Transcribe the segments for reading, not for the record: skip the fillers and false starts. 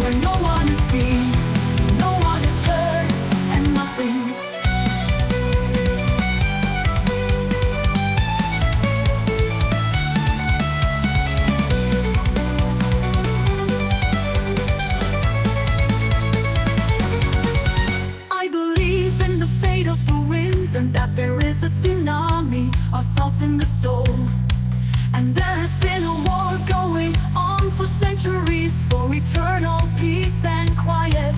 where no one is seen, no one is heard, and nothing. I believe in the fate of the winds, and that there is a tsunami of thoughts in the soul. And there has been a war going on for centuries, for eternal peace and quiet.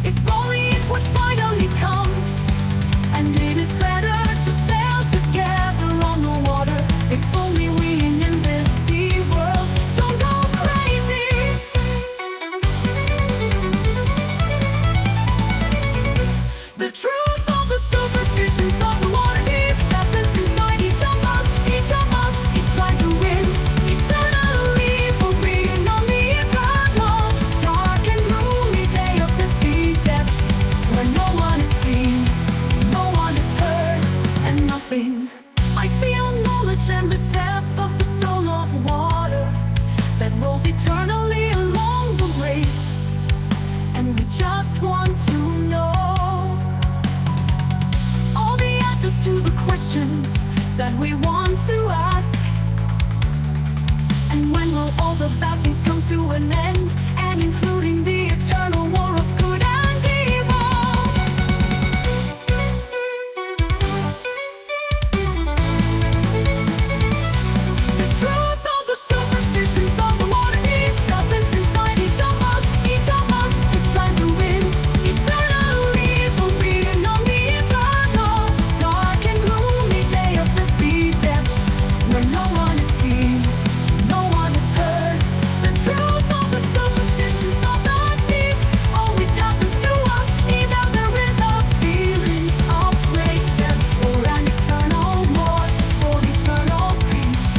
If only it would finally come, and it is better to sail together on the water. If only we in this sea world don't go crazy. The truth of the superstitions of the water deeps happens inside each of us. Each of us is trying to win eternally, for being on the eternal, dark and gloomy day of the sea depths, where no one is seen, no one is heard, and nothing. I feel knowledge and the depth of the soul of water that rolls eternally along the waves, and we just want to know all the answers to the questions that we want to ask. And when will all the bad things come to an end, and including the eternal war of good and evil? The truth of the superstitions of the water deeps happens inside each of us. Each of us is trying to win eternally, for being on the eternal, dark and gloomy day of the sea depths, where no one is seen, no one is heard. The truth of the superstitions of the deeps always happens to us. Either there is a feeling of great depth, or an eternal war for eternal peace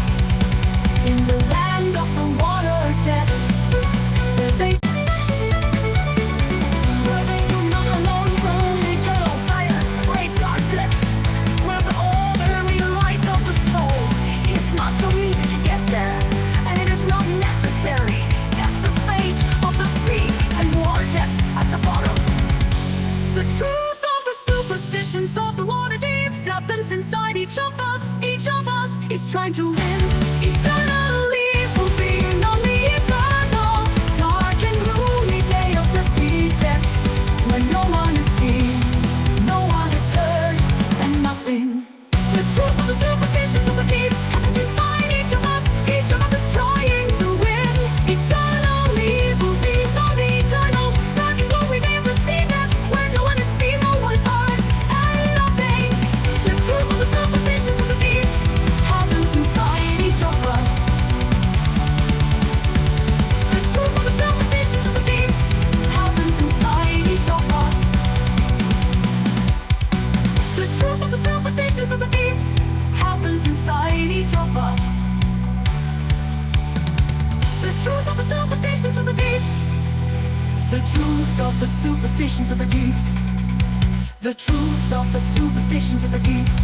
in the land of the water depths, where they do not alone from eternal fire, great dark depths, where the ordinary light of the soul is not so easy to get there, and it is not necessary. That's the fate of the free and water depths at the bottom. The truth of the superstitions of the water deeps happens inside each of us. Each of us is trying to win eternally, for being on the eternal, dark and gloomy day of the sea depths, where no one is seen, no one is heard, and nothing. The truth of the superstitions of the deeps happens inside each of us. Each of us is trying to win eternally, for being on the eternal, dark and gloomy day of the sea depths, where no one is seen, no one is heard, and nothing. The truth of the superstitions of the deeps happens inside each of us. The truth of the superstitions of the deeps happens inside each of us. The truth of the superstitions of the deeps happens inside each of us. The truth of the superstitions of the deeps. The truth of the superstitions of the deeps. The truth of the superstitions of the deeps.